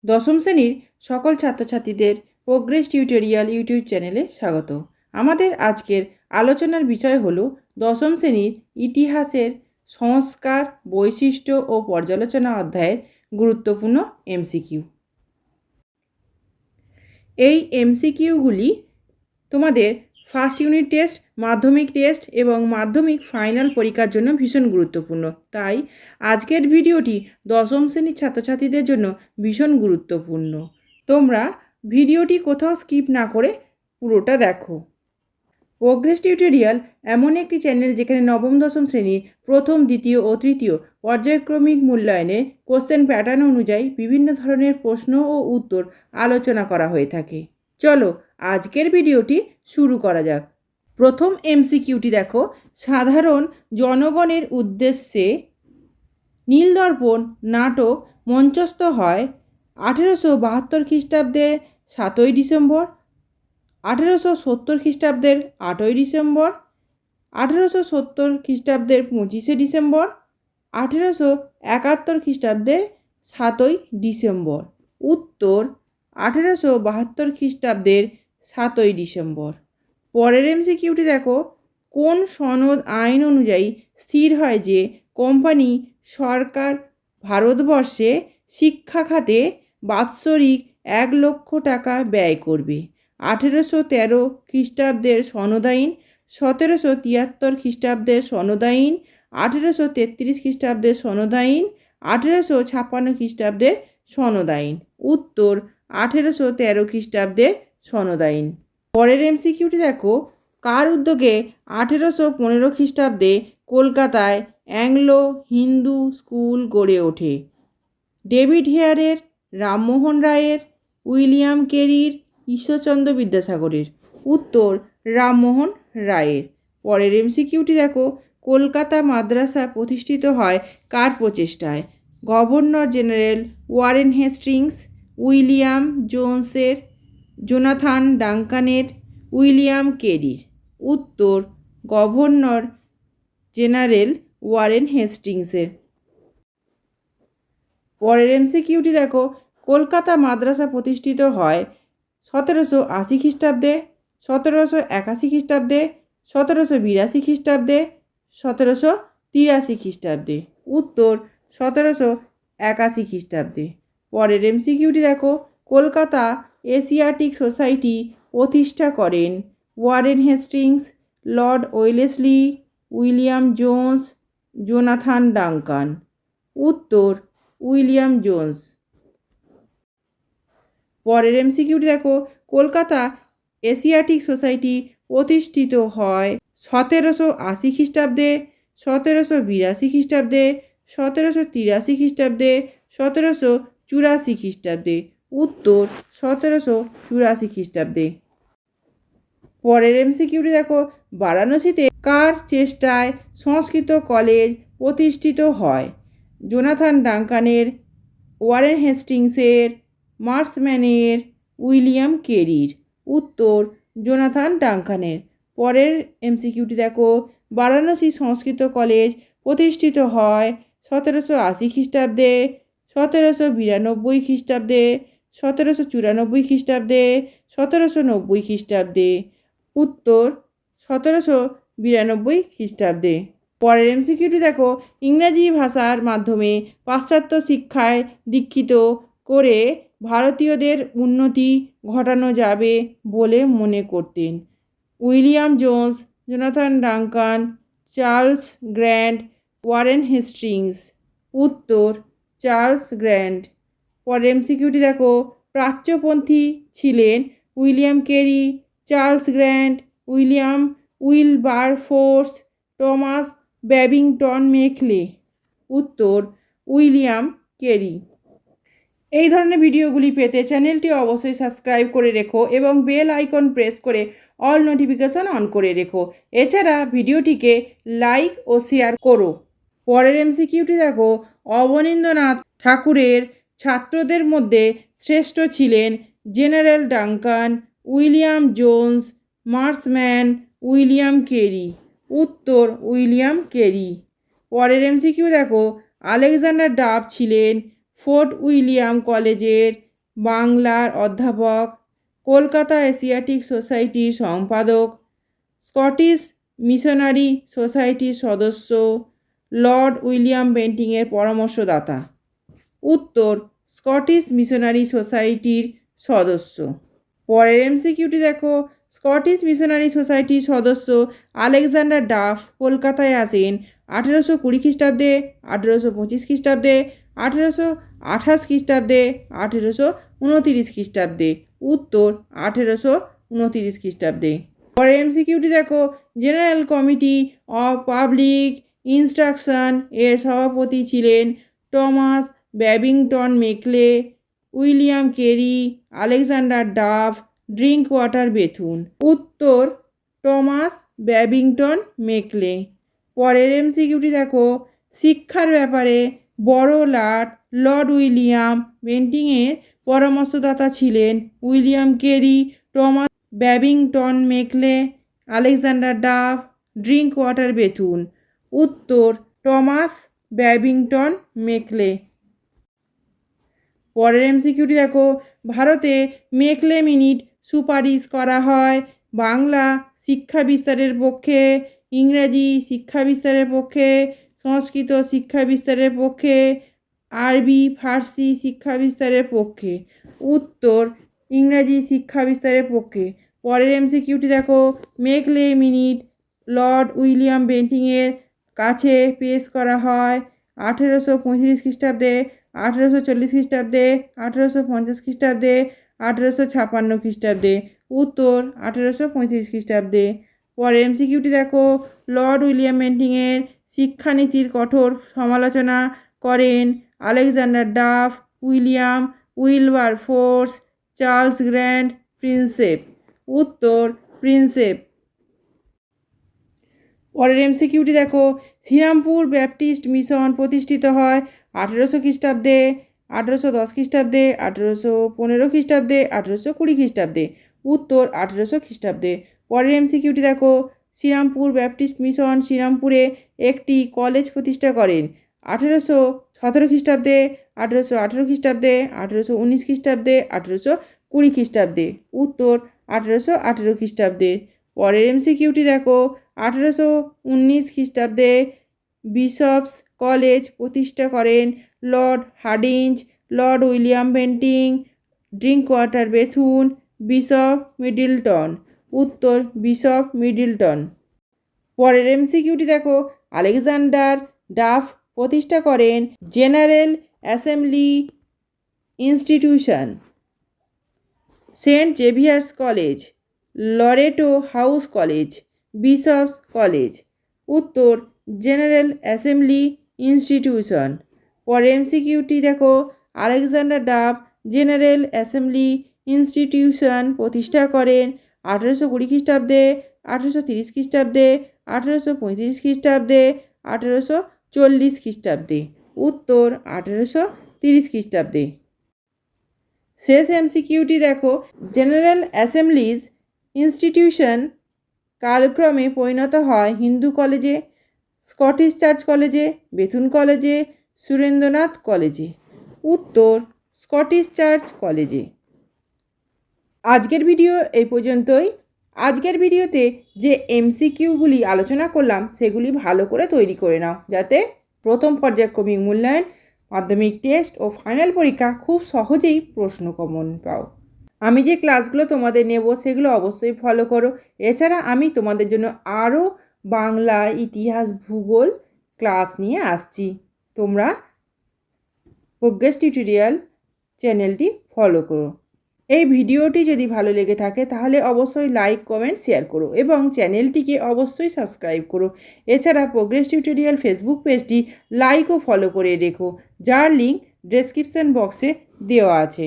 দশম শ্রেণীর সকল ছাত্রছাত্রীদের প্রোগ্রেস টিউটোরিয়াল ইউটিউব চ্যানেলে স্বাগত। আমাদের আজকের আলোচনার বিষয় হলো দশম শ্রেণীর ইতিহাসের সংস্কার, বৈশিষ্ট্য ও পর্যালোচনা অধ্যায়ের গুরুত্বপূর্ণ এমসিকিউ। এই এমসিকিউগুলি তোমাদের ফার্স্ট ইউনিট টেস্ট, মাধ্যমিক টেস্ট এবং মাধ্যমিক ফাইনাল পরীক্ষার জন্য ভীষণ গুরুত্বপূর্ণ। তাই আজকের ভিডিওটি দশম শ্রেণীর ছাত্রছাত্রীদের জন্য ভীষণ গুরুত্বপূর্ণ। তোমরা ভিডিওটি কোথাও স্কিপ না করে পুরোটা দেখো। প্রোগ্রেস টিউটোরিয়াল এমন একটি চ্যানেল যেখানে নবম দশম শ্রেণীর প্রথম, দ্বিতীয় ও তৃতীয় পর্যায়ক্রমিক মূল্যায়নে কোশ্চেন প্যাটার্ন অনুযায়ী বিভিন্ন ধরনের প্রশ্ন ও উত্তর আলোচনা করা হয়ে থাকে। চলো আজকের ভিডিওটি শুরু করা যাক। প্রথম এমসিকিউটি দেখো, সাধারণ জনগণের উদ্দেশ্যে নীলদর্পণ নাটক মঞ্চস্থ হয় 1872 খ্রিস্টাব্দের 7ই ডিসেম্বর, 1870 খ্রিস্টাব্দের 8ই ডিসেম্বর, 1870 খ্রিস্টাব্দের 25শে ডিসেম্বর, 1871 খ্রিস্টাব্দের 7ই ডিসেম্বর। উত্তর 1872 খ্রিস্টাব্দের 7ই ডিসেম্বর। পরের এমসিকিউটি দেখো, কোন সনদ আইন অনুযায়ী স্থির হয় যে কোম্পানি সরকার ভারতবর্ষে শিক্ষা খাতে বাৎসরিক 1 লক্ষ টাকা ব্যয় করবে? 1813 খ্রিস্টাব্দের সনদ আইন, 1773 খ্রিস্টাব্দের সনদ আইন, 1833 খ্রিস্টাব্দের সনদ আইন, 1856 খ্রিস্টাব্দের সনদ আইন। উত্তর 1813 খ্রিস্টাব্দের সনদ আইন। পরের এমসিকিউটি দেখো, কার উদ্যোগে 1815 খ্রিস্টাব্দে কলকাতায় অ্যাংলো হিন্দু স্কুল গড়ে ওঠে? ডেভিড হেয়ারের, রামমোহন রায়ের, উইলিয়াম কেরির, ঈশ্বরচন্দ্র বিদ্যাসাগরের? উত্তর রামমোহন রায়ের। পরের এমসিকিউটি দেখো, কলকাতা মাদ্রাসা প্রতিষ্ঠিত হয় কার প্রচেষ্টায়? Governor general Warren Hastings, William জোন্সের, জোনাথন ডাঙ্কানের, উইলিয়াম কেরির? উত্তর গভর্নর জেনারেল ওয়ারেন হেস্টিংসের। পরের এমসিকিউটি দেখো, কলকাতা মাদ্রাসা প্রতিষ্ঠিত হয় 1780 খ্রিস্টাব্দে, 1781 খ্রিস্টাব্দে, 1782 খ্রিস্টাব্দে, 1783 খ্রিস্টাব্দে? উত্তর 1781 খ্রিস্টাব্দে। পরের এমসিকিউটি দেখো, কলকাতা এশিয়াটিক সোসাইটি প্রতিষ্ঠা করেন Warren Hastings, Lord Wellesley, William Jones, Jonathan Duncan? উত্তর উইলিয়াম জোন্স। পরের এমসিকিউটি দেখো, কলকাতা এশিয়াটিক সোসাইটি প্রতিষ্ঠিত হয় 1780 খ্রিস্টাব্দে, 1782 খ্রিস্টাব্দে, 1783 খ্রিস্টাব্দে, 1784 খ্রিস্টাব্দে? উত্তর 1784 খ্রিস্টাব্দে। পরের এমসিকিউটি দেখো, বারাণসীতে কার চেষ্টায় সংস্কৃত কলেজ প্রতিষ্ঠিত হয়? জোনাথন ডাঙ্কানের, ওয়ারেন হেস্টিংসের, মার্সম্যানের, উইলিয়াম কেরির? উত্তর জোনাথন ডাঙ্কানের। পরের এমসিকিউটি দেখো, বারাণসী সংস্কৃত কলেজ প্রতিষ্ঠিত হয় 1780 খ্রিস্টাব্দে, 1792 খ্রিস্টাব্দে, 1794 খ্রিস্টাব্দে, 1790 খ্রিস্টাব্দে? উত্তর 1792 খ্রিস্টাব্দে। পরের এমসিকিউটি দেখো, ইংরাজি ভাষার মাধ্যমে পাশ্চাত্য শিক্ষায় দীক্ষিত করে ভারতীয়দের উন্নতি ঘটানো যাবে বলে মনে করতেন? William Jones, Jonathan Duncan, Charles grant, Warren Hastings? উত্তর চার্লস গ্র্যান্ট। পরের এমসিকিউটি দেখো, প্রাচ্যপন্থী ছিলেন William Kerry, Charles grant, William Wilberforce, Thomas Babington Macaulay? উত্তর উইলিয়াম কেরি। এই ধরনের ভিডিওগুলি পেতে চ্যানেলটি অবশ্যই সাবস্ক্রাইব করে রেখো এবং বেল আইকন প্রেস করে অল নোটিফিকেশন অন করে রেখো। এছাড়া ভিডিওটিকে লাইক ও শেয়ার করো। পরের এমসিকিউটি দেখো, অবনীন্দ্রনাথ ঠাকুরের ছাত্রদের মধ্যে শ্রেষ্ঠ ছিলেন general Duncan, William Jones, Marshman, William Carey? উত্তর উইলিয়াম কেরি। পরের এমসিকিউ দেখো, আলেকজান্ডার ডাফ ছিলেন ফোর্ট উইলিয়াম কলেজের বাংলার অধ্যাপক, কলকাতা এশিয়াটিক সোসাইটির সম্পাদক, স্কটিশ মিশনারি সোসাইটির সদস্য, লর্ড উইলিয়াম বেন্টিংয়ের পরামর্শদাতা। উত্তর স্কটিশ মিশনারি সোসাইটির সদস্য। পরের এমসিকিউটি দেখো, স্কটিশ মিশনারি সোসাইটির সদস্য আলেকজান্ডার ডাফ কলকাতায় আসেন 1820 খ্রিস্টাব্দে, 1825 খ্রিস্টাব্দে, 1828 খ্রিস্টাব্দে, 1829 খ্রিস্টাব্দে। উত্তর 1829 খ্রিস্টাব্দে। পরের এমসিকিউটি দেখো, General Committee of Public Instruction এর সভাপতি ছিলেন Thomas Babington Macaulay, William Carey, Alexander Duff, Drinkwater Bethune. উত্তর টমাস ব্যাবিংটন মেকলে। পরের এমসিকিউটি দেখো, শিক্ষার ব্যাপারে বড় লর্ড উইলিয়াম বেন্টিংয়ের পরামর্শদাতা ছিলেন William Carey, Thomas Babington Macaulay, Alexander Duff, Drinkwater Bethune. উত্তর টমাস ব্যাবিংটন মেকলে। পরের এমসিকিউটি দেখো, ভারতে মেকলে মিনিট সুপারিশ করা হয় বাংলা শিক্ষা বিস্তারের পক্ষে, ইংরেজি শিক্ষা বিস্তারের পক্ষে, সংস্কৃত শিক্ষা বিস্তারের পক্ষে, আরবি ফার্সি শিক্ষা বিস্তারের পক্ষে। উত্তর ইংরেজি শিক্ষা বিস্তারের পক্ষে। পরের এমসিকিউটি দেখো, মেকলে মিনিট লর্ড উইলিয়াম বেন্টিংয়ের কাছে পেশ করা হয় 1835 খ্রিস্টাব্দে, 1840 খ্রিস্টাব্দে, 1850 খ্রিস্টাব্দে, 1856 খ্রিস্টাব্দে। উত্তর 1835 খ্রিস্টাব্দে। পরে এমসিকিউটি দেখো, লর্ড উইলিয়াম বেন্টিংয়ের শিক্ষানীতির কঠোর সমালোচনা করেন Alexander Duff, William Wilberforce, Charles Grant Prinsep. উত্তর প্রিন্সেপ। পরের এমসিকিউটি দেখো, শ্রীরামপুর ব্যাপটিস্ট মিশন প্রতিষ্ঠিত হয় 1800 খ্রিস্টাব্দে, 1810 খ্রিস্টাব্দে, 1815 খ্রিস্টাব্দে, 1820 খ্রিস্টাব্দে। উত্তর 1800 খ্রিস্টাব্দে। পরের এমসিকিউটি দেখো, শ্রীরামপুর ব্যাপটিস্ট মিশন শ্রীরামপুরে একটি কলেজ প্রতিষ্ঠা করেন 1817 খ্রিস্টাব্দে, 1818 খ্রিস্টাব্দে, 1819 খ্রিস্টাব্দে, 1820 খ্রিস্টাব্দে। উত্তর 1818 খ্রিস্টাব্দে। পরের এমসিকিউটি দেখো, 1819 খ্রিস্টাব্দে বিশপস কলেজ প্রতিষ্ঠা করেন Lord Hardinge, Lord William Bentinck, Drinkwater Bethune, Bishop Middleton. উত্তর বিশপ মিডলটন। পরের এমসিকিউটি দেখো, আলেকজান্ডার ডাফ প্রতিষ্ঠা করেন General Assembly Institution, Saint Xavier's College, Loreto House College, Bishop's College. উত্তর জেনারেল অ্যাসেম্বলি ইনস্টিটিউশন। পরে এমসিকিউটি দেখো, Alexander Duff General Assembly Institution প্রতিষ্ঠা করেন 1820 খ্রিস্টাব্দে, 1830 খ্রিস্টাব্দে, 1835 খ্রিস্টাব্দে, 1840 খ্রিস্টাব্দে। উত্তর 1830 খ্রিস্টাব্দে। শেষ এমসিকিউটি দেখো, জেনারেল অ্যাসেম্বলিজ ইনস্টিটিউশন কালক্রমে পরিণত হয় হিন্দু কলেজে, স্কটিশ চার্চ কলেজে, বেথুন কলেজে, সুরেন্দ্রনাথ কলেজে। উত্তর স্কটিশ চার্চ কলেজে। আজকের ভিডিও এই পর্যন্তই। আজকের ভিডিওতে যে এমসিকিউগুলি আলোচনা করলাম সেগুলি ভালো করে তৈরি করে নাও, যাতে প্রথম পর্যায়ক্রমিক মূল্যায়ন, মাধ্যমিক টেস্ট ও ফাইনাল পরীক্ষা খুব সহজেই প্রশ্ন কমন পাও। আমি যে ক্লাসগুলো তোমাদের নেব সেগুলো অবশ্যই ফলো করো। এছাড়া আমি তোমাদের জন্য আরও বাংলা, ইতিহাস, ভূগোল ক্লাস নিয়ে আসছি। তোমরা প্রোগ্রেস টিউটোরিয়াল চ্যানেলটি ফলো করো। এই ভিডিওটি যদি ভালো লেগে থাকে তাহলে অবশ্যই লাইক, কমেন্ট, শেয়ার করো এবং চ্যানেলটিকে অবশ্যই সাবস্ক্রাইব করো। এছাড়া প্রোগ্রেস টিউটোরিয়াল ফেসবুক পেজটি লাইক ও ফলো করে রেখো, যার লিঙ্ক ডেসক্রিপশন বক্সে দেওয়া আছে।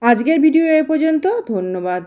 আজকের ভিডিও এ পর্যন্ত। ধন্যবাদ।